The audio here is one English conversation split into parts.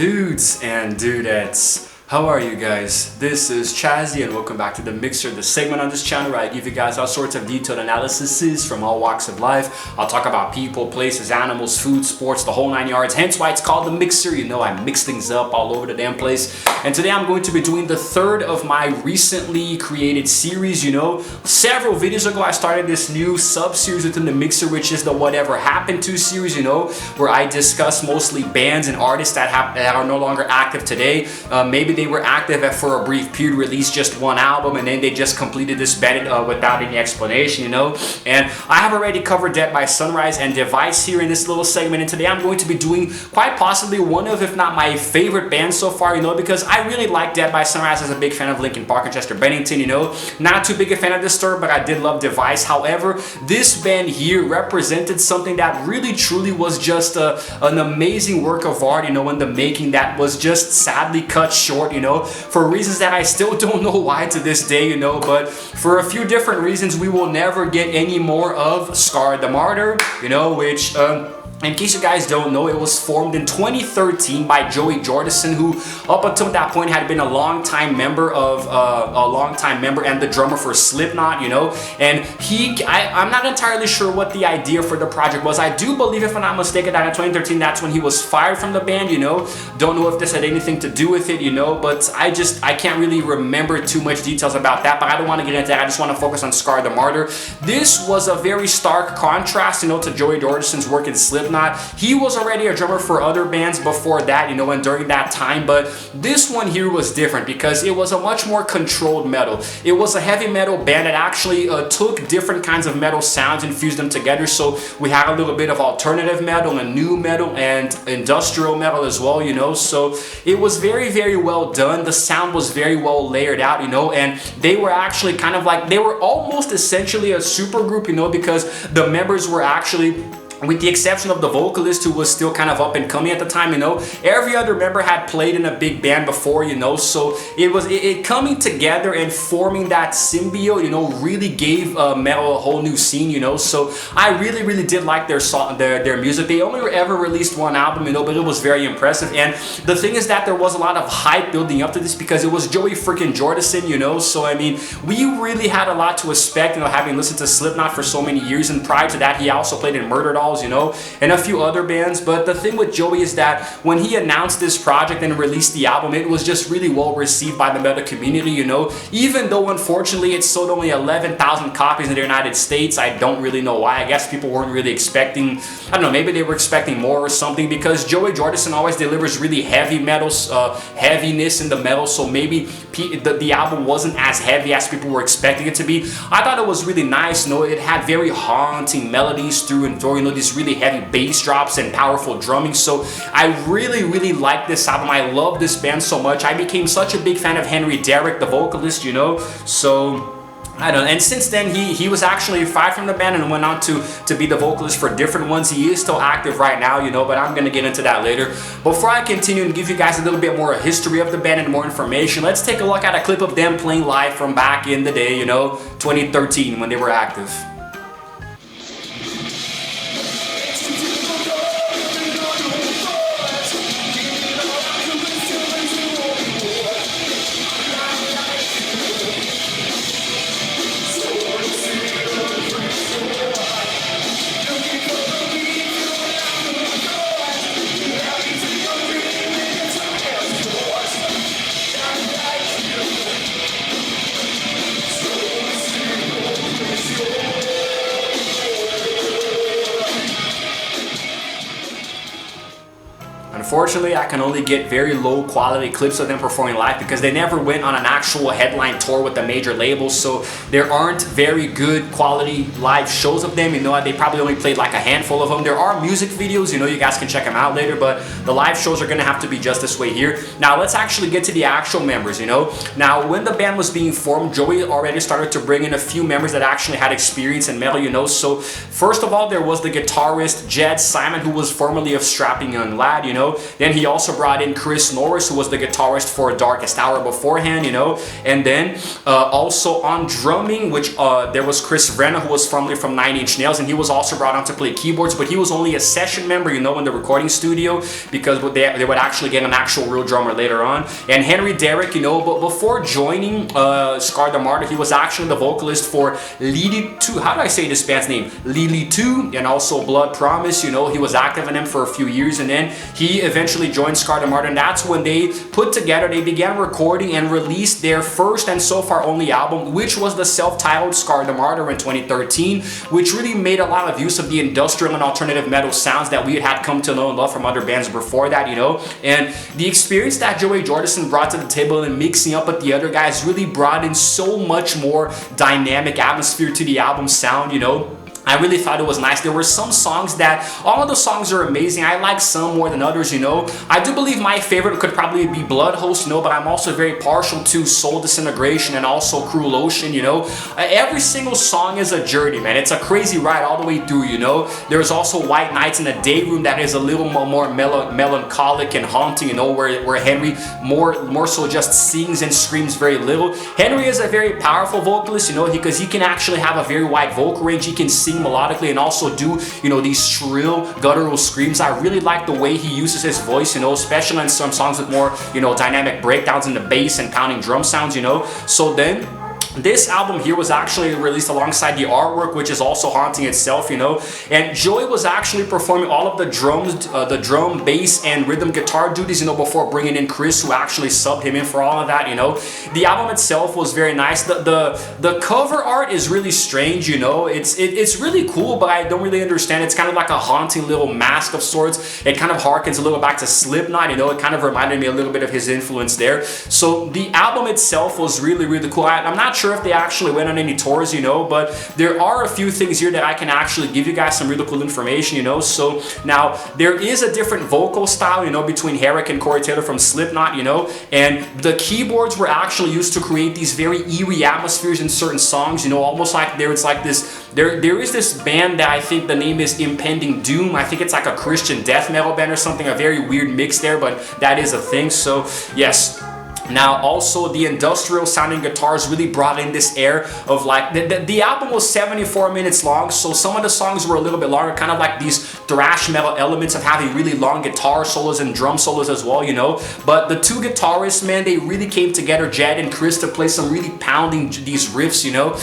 Dudes and dudettes, how are you guys? This is Chazzy and welcome back to The Mixer, the segment on this channel where I give you guys all sorts of detailed analyses from all walks of life. I'll talk about people, places, animals, food, sports, the whole 9 yards, hence why it's called The Mixer. You know, I mix things up all over the damn place. And today I'm going to be doing the third of my recently created series. You know, several videos ago I started this new sub-series within The Mixer, which is the Whatever Happened To series, you know, where I discuss mostly bands and artists that are no longer active today. Maybe they were active for a brief period, released just one album, and then they just completely disbanded without any explanation, you know. And I have already covered Dead by Sunrise and Device here in this little segment, and today I'm going to be doing quite possibly one of, if not my favorite bands so far, you know, because I really like Dead by Sunrise as a big fan of Linkin Park and Chester Bennington, you know. Not too big a fan of Disturbed, but I did love Device. However, this band here represented something that really truly was just an amazing work of art, you know, in the making, that was just sadly cut short, you know, for reasons that I still don't know why to this day, you know. But for a few different reasons, we will never get any more of Scar the Martyr, you know, which in case you guys don't know, it was formed in 2013 by Joey Jordison, who up until that point had been a longtime member and the drummer for Slipknot, you know. And I'm not entirely sure what the idea for the project was. I do believe, if I'm not mistaken, that in 2013 that's when he was fired from the band, you know. Don't know if this had anything to do with it, you know, but I can't really remember too much details about that, but I don't want to get into that. I just want to focus on Scar the Martyr. This was a very stark contrast, you know, to Joey Jordison's work in Slipknot. He was already a drummer for other bands before that, you know, and during that time, but this one here was different because it was a much more controlled metal. It was a heavy metal band that actually took different kinds of metal sounds and fused them together. So we had a little bit of alternative metal and new metal and industrial metal as well, you know. So it was very, very well done. The sound was very well layered out, you know, and they were actually kind of like, they were almost essentially a super group, you know, because the members were actually, with the exception of the vocalist, who was still kind of up and coming at the time, you know, every other member had played in a big band before, you know. So it coming together and forming that symbiote, you know, really gave metal a whole new scene, you know. So I really, really did like their music. They only ever released one album, you know, but it was very impressive. And the thing is that there was a lot of hype building up to this because it was Joey freaking Jordison, you know. So I mean, we really had a lot to expect, you know, having listened to Slipknot for so many years, and prior to that he also played in Murder Dolls, you know, and a few other bands. But the thing with Joey is that when he announced this project and released the album, it was just really well received by the metal community, you know. Even though unfortunately it sold only 11,000 copies in the United States, I don't really know why. I guess people weren't really expecting, I don't know, maybe they were expecting more or something, because Joey Jordison always delivers really heavy metals, heaviness in the metal, so maybe the album wasn't as heavy as people were expecting it to be. I thought it was really nice, you know. It had very haunting melodies through and through, you know, these really heavy bass drops and powerful drumming. So I really, really like this album. I love this band so much. I became such a big fan of Henry Derrick, the vocalist, you know. So I don't know. And since then he was actually fired from the band and went on to be the vocalist for different ones. He is still active right now, you know, but I'm gonna get into that later. Before I continue and give you guys a little bit more history of the band and more information, let's take a look at a clip of them playing live from back in the day, you know, 2013, when they were active. Unfortunately, I can only get very low quality clips of them performing live because they never went on an actual headline tour with the major labels, so there aren't very good quality live shows of them, you know. They probably only played like a handful of them. There are music videos, you know, you guys can check them out later, but the live shows are gonna have to be just this way here. Now let's actually get to the actual members, you know. Now when the band was being formed, Joey already started to bring in a few members that actually had experience in metal, you know. So first of all, there was the guitarist Jed Simon, who was formerly of Strapping Young Lad, you know. Then he also brought in Chris Norris, who was the guitarist for Darkest Hour beforehand, you know. And then also on drumming, which there was Chris Vrenna, who was formerly from Nine Inch Nails, and he was also brought on to play keyboards, but he was only a session member, you know, in the recording studio, because they would actually get an actual real drummer later on. And Henry Derrick, you know, but before joining Scar the Martyr, he was actually the vocalist for Lily 2. How do I say this band's name? Lily 2, and also Blood Promise. You know, he was active in them for a few years, and then he eventually joined Scar the Martyr, and that's when they began recording and released their first and so far only album, which was the self-titled Scar the Martyr in 2013, which really made a lot of use of the industrial and alternative metal sounds that we had come to know and love from other bands before that, you know. And the experience that Joey Jordison brought to the table and mixing up with the other guys really brought in so much more dynamic atmosphere to the album sound, you know. I really thought it was nice. There were some songs that, all of the songs are amazing. I like some more than others, you know. I do believe my favorite could probably be Blood Host, you know, but I'm also very partial to Soul Disintegration and also Cruel Ocean, you know. Every single song is a journey, man. It's a crazy ride all the way through, you know. There's also White Nights in the Day Room that is a little more melancholic and haunting, you know, where Henry more so just sings and screams very little. Henry is a very powerful vocalist, you know, because he can actually have a very wide vocal range. He can sing melodically and also do, you know, these shrill guttural screams. I really like the way he uses his voice, you know, especially in some songs with more, you know, dynamic breakdowns in the bass and pounding drum sounds, you know. So then this album here was actually released alongside the artwork, which is also haunting itself, you know. And Joey was actually performing all of the drums, the drum, bass, and rhythm guitar duties, you know, before bringing in Chris, who actually subbed him in for all of that, you know. The album itself was very nice. The cover art is really strange, you know. It's really cool, but I don't really understand. It's kind of like a haunting little mask of sorts. It kind of harkens a little back to Slipknot, you know. It kind of reminded me a little bit of his influence there. So the album itself was really, really cool. I'm not sure if they actually went on any tours, you know, but there are a few things here that I can actually give you guys some really cool information, you know. So now there is a different vocal style, you know, between Herrick and Corey Taylor from Slipknot, you know, and the keyboards were actually used to create these very eerie atmospheres in certain songs, you know, almost like there is this band that I think the name is Impending Doom. I think it's like a Christian death metal band or something, a very weird mix there, but that is a thing. So yes. Now also the industrial sounding guitars really brought in this air of like, the album was 74 minutes long, so some of the songs were a little bit longer, kind of like these thrash metal elements of having really long guitar solos and drum solos as well, you know. But the two guitarists, man, they really came together, Jed and Chris, to play some really pounding these riffs, you know.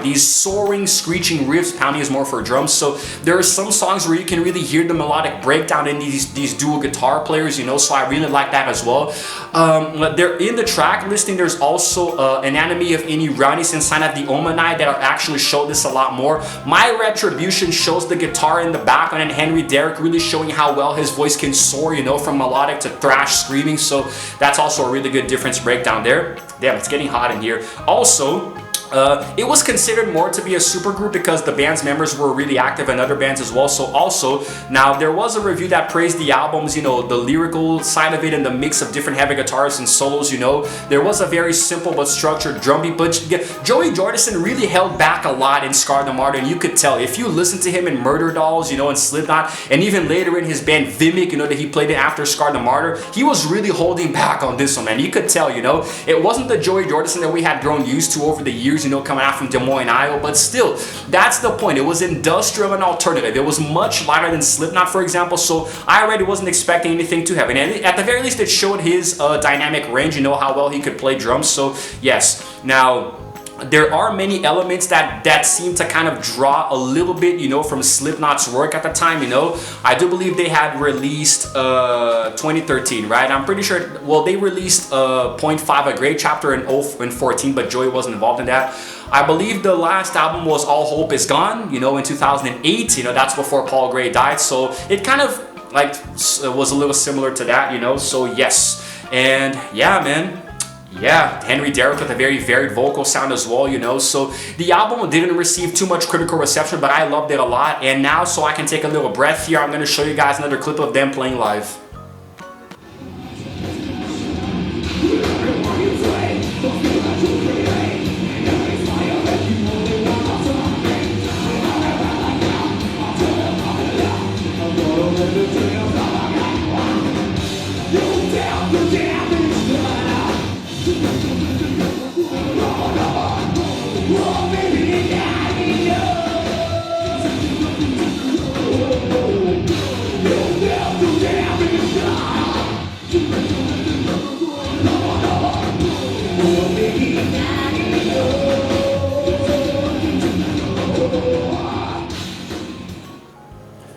These soaring, screeching riffs. Pounding is more for drums. So there are some songs where you can really hear the melodic breakdown in these dual guitar players, you know, so I really like that as well. There in the track listing, there's also an Enemy of Inuranis and Sign of the Omanai that actually show this a lot more. My Retribution shows the guitar in the background, and Henry Derrick really showing how well his voice can soar, you know, from melodic to thrash screaming. So that's also a really good difference breakdown there. Damn, it's getting hot in here. Also, it was considered more to be a supergroup because the band's members were really active in other bands as well. So also, now there was a review that praised the albums, you know, the lyrical side of it and the mix of different heavy guitars and solos, you know. There was a very simple but structured drum beat, but Joey Jordison really held back a lot in Scar the Martyr, and you could tell. If you listen to him in Murder Dolls, you know, and Slipknot, and even later in his band Vimic, you know, that he played in after Scar the Martyr, he was really holding back on this one, man. You could tell, you know. It wasn't the Joey Jordison that we had grown used to over the years, you know, coming out from Des Moines, Iowa, but still, that's the point. It was industrial and alternative. It was much lighter than Slipknot, for example, so I already wasn't expecting anything too heavy. And at the very least, it showed his dynamic range, you know, how well he could play drums. So yes. Now, there are many elements that seem to kind of draw a little bit, you know, from Slipknot's work at the time, you know. I do believe they had released 2013, right? I'm pretty sure, well, they released Point 5, a great chapter in 14, but Joey wasn't involved in that. I believe the last album was All Hope Is Gone, you know, in 2008, you know, that's before Paul Gray died, so it kind of like was a little similar to that, you know, so yes. And yeah, man. Yeah, Henry Derrick with a very varied vocal sound as well, you know. So the album didn't receive too much critical reception, but I loved it a lot. And now, so I can take a little breath here, I'm going to show you guys another clip of them playing live.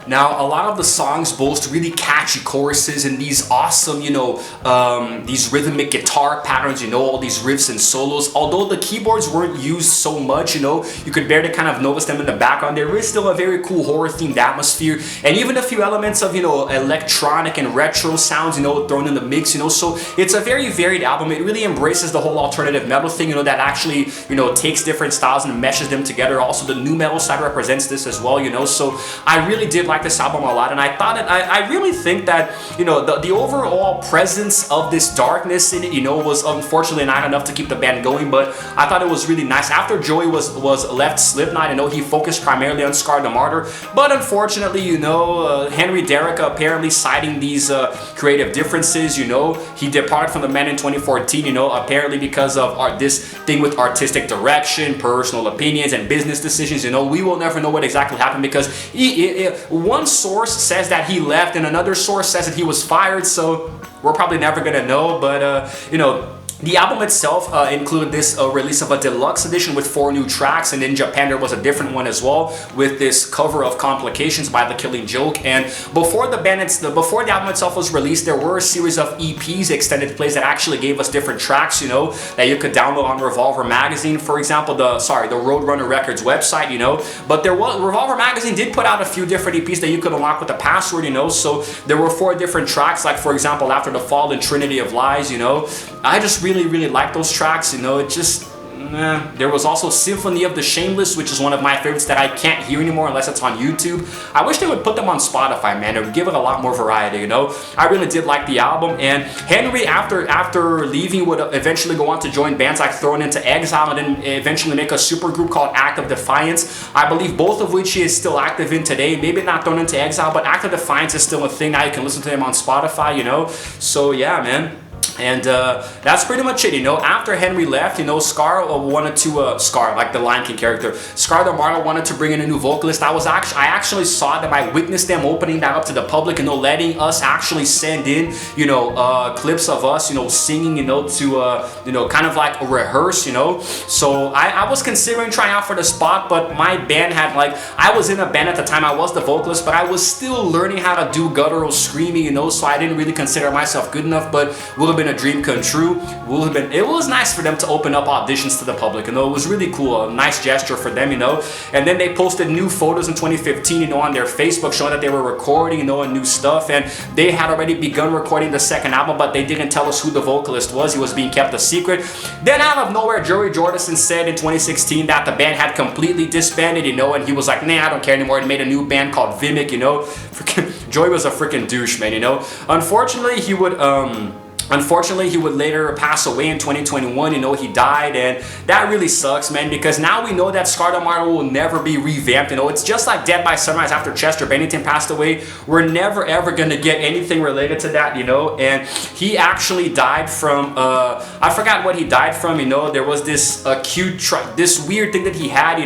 Now, a lot of the songs boast really catchy choruses and these awesome, these rhythmic guitar patterns, all these riffs and solos. Although the keyboards weren't used so much, you could barely kind of notice them in the background. There is still a very cool horror-themed atmosphere, and even a few elements of, electronic and retro sounds, thrown in the mix, So it's a very varied album. It really embraces the whole alternative metal thing, that actually, takes different styles and meshes them together. Also, the nu metal side represents this as well, So I really did like this album a lot, and I really think that the overall presence of this darkness in it was unfortunately not enough to keep the band going, but I thought it was really nice. After Joey was left Slipknot, he focused primarily on Scar the Martyr, but unfortunately Henry Derrick apparently citing these creative differences, he departed from the band in 2014, apparently because of this thing with artistic direction, personal opinions, and business decisions. We will never know what exactly happened, because one source says that he left and another source says that he was fired, so we're probably never gonna know. But the album itself included this release of a deluxe edition with 4 new tracks, and in Japan there was a different one as well with this cover of Complications by The Killing Joke. And before the album itself was released, there were a series of EPs, extended plays, that actually gave us different tracks, that you could download on Revolver Magazine, for example, the Roadrunner Records website, But Revolver Magazine did put out a few different EPs that you could unlock with a password, So there were 4 different tracks, like for example, After the Fall and Trinity of Lies, I just really like those tracks, it just there was also Symphony of the Shameless, which is one of my favorites that I can't hear anymore unless it's on YouTube. I wish they would put them on Spotify, man. It would give it a lot more variety, I really did like the album. And Henry, after leaving, would eventually go on to join bands like Thrown Into Exile, and then eventually make a supergroup called Act of Defiance. I believe both of which he is still active in today. Maybe not Thrown Into Exile, but Act of Defiance is still a thing. Now you can listen to him on Spotify, So yeah, man. And that's pretty much it, After Henry left, Scar wanted to, Scar, like the Lion King character, Scar the Martyr wanted to bring in a new vocalist. I actually saw them. I witnessed them opening that up to the public, letting us actually send in, clips of us, singing, to, kind of like a rehearse, So I was considering trying out for the spot, but my band had, I was in a band at the time. I was the vocalist, but I was still learning how to do guttural screaming, so I didn't really consider myself good enough, but would have been a dream come true. It was nice for them to open up auditions to the public, it was really cool, a nice gesture for them, And then they posted new photos in 2015, on their Facebook, showing that they were recording, and new stuff, and they had already begun recording the second album, but they didn't tell us who the vocalist was. He was being kept a secret. Then out of nowhere, Jordison said in 2016 that the band had completely disbanded, and he was like, nah, I don't care anymore, and made a new band called Vimic, Joey was a freaking douche, man, Unfortunately, he would later pass away in 2021, he died, and that really sucks, man, because now we know that Scar the Martyr will never be revamped, It's just like Dead by Sunrise after Chester Bennington passed away. We're never ever gonna get anything related to that, and he actually died from, I forgot what he died from, there was this this weird thing that he had,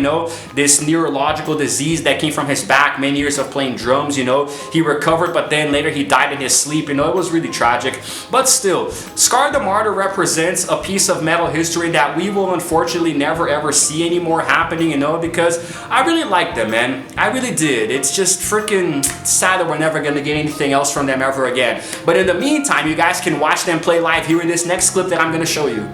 this neurological disease that came from his back, many years of playing drums, he recovered, but then later he died in his sleep, it was really tragic, but still, Scar the Martyr represents a piece of metal history that we will unfortunately never ever see anymore happening, because I really like them, man. I really did. It's just freaking sad that we're never gonna get anything else from them ever again. But in the meantime, you guys can watch them play live here in this next clip that I'm gonna show you.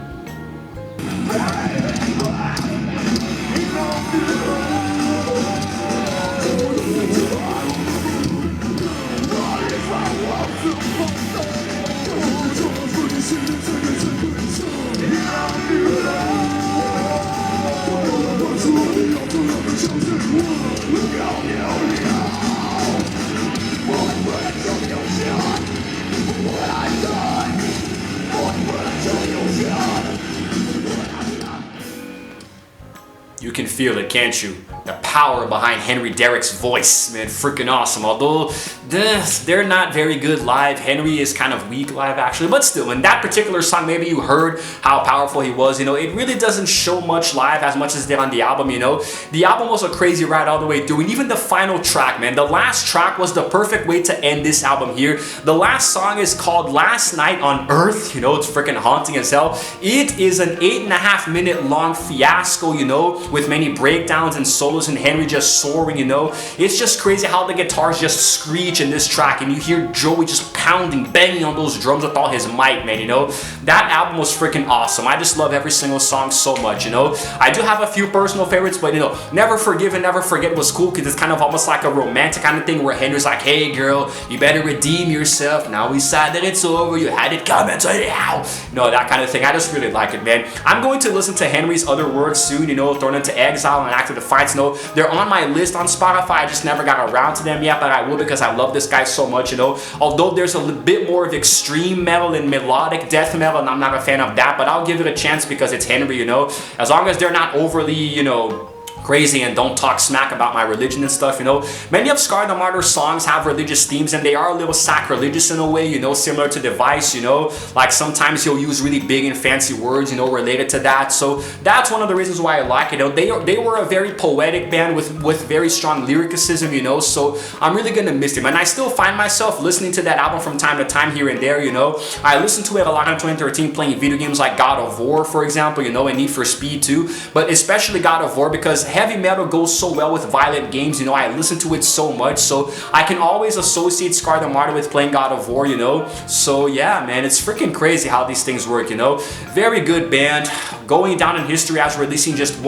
You can feel it, can't you? The power behind Henry Derrick's voice, man, freaking awesome. Although they're not very good live. Henry is kind of weak live actually, but still, in that particular song, maybe you heard how powerful he was. You know, it really doesn't show much live as much as it did on the album. You know, the album was a crazy ride all the way through, and even the final track, man, the last track was the perfect way to end this album here. The last song is called Last Night on Earth. You know, it's freaking haunting as hell. It is an 8.5 minute long fiasco, you know, with many breakdowns and solos and Henry just soaring, you know. It's just crazy how the guitars just screech in this track, and you hear Joey just pounding, banging on those drums with all his might, man, you know. That album was freaking awesome. I just love every single song so much, you know. I do have a few personal favorites, but you know, Never Forgive and Never Forget was cool because it's kind of almost like a romantic kind of thing where Henry's like, hey girl, you better redeem yourself. Now we sad that it's over. You had it coming to you. You know, that kind of thing. I just really like it, man. I'm going to listen to Henry's other works soon, you know, Thrown into Exile and Act of Defiance. You know, they're on my list on Spotify. I just never got around to them yet, but I will because I love this guy so much, you know. Although there's a bit more of extreme metal and melodic death metal, and I'm not a fan of that, but I'll give it a chance because it's Henry, you know. As long as they're not overly, you know, crazy and don't talk smack about my religion and stuff, you know. Many of Scar the Martyr songs have religious themes, and they are a little sacrilegious in a way, you know, similar to Device, you know. Like sometimes he'll use really big and fancy words, you know, related to that. So that's one of the reasons why I like it. You know, they were a very poetic band with very strong lyricism, you know. So I'm really gonna miss them, and I still find myself listening to that album from time to time here and there, you know. I listened to it a lot in 2013 playing video games like God of War, for example, you know, and Need for Speed too, but especially God of War because heavy metal goes so well with violent games, you know. I listen to it so much, so I can always associate Scar the Martyr with playing God of War, you know. So yeah, man, it's freaking crazy how these things work, you know. Very good band, going down in history as releasing just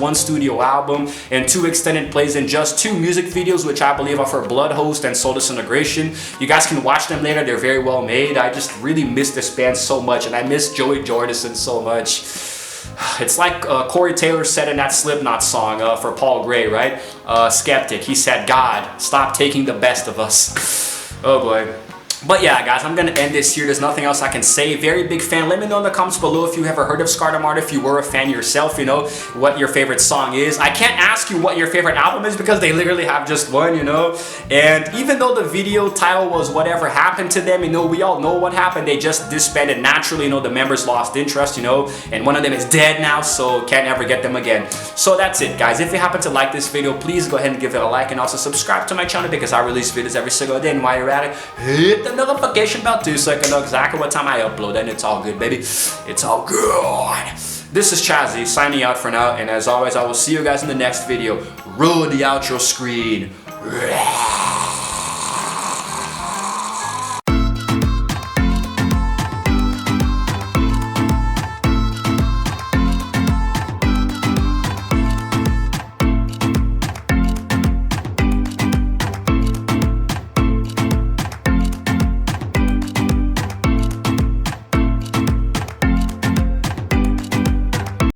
one studio album and 2 extended plays and just 2 music videos, which I believe are for Blood Host and Soul Disintegration. You guys can watch them later. They're very well made. I just really miss this band so much, and I miss Joey Jordison so much. It's like Corey Taylor said in that Slipknot song for Paul Gray, right? Skeptic. He said, God, stop taking the best of us. Oh boy. But yeah, guys, I'm gonna end this here. There's nothing else I can say. Very big fan. Let me know in the comments below if you ever heard of Scar the Martyr, if you were a fan yourself, you know, what your favorite song is. I can't ask you what your favorite album is because they literally have just one, you know. And even though the video title was Whatever Happened to Them, you know, we all know what happened. They just disbanded naturally, you know, the members lost interest, you know, and one of them is dead now, so can't ever get them again. So that's it, guys. If you happen to like this video, please go ahead and give it a like and also subscribe to my channel because I release videos every single day. And while you're at it, hit the notification bell too so I can know exactly what time I upload, and it's all good, baby. It's all good. This is Chazzy signing out for now, and as always, I will see you guys in the next video. Roll the outro screen.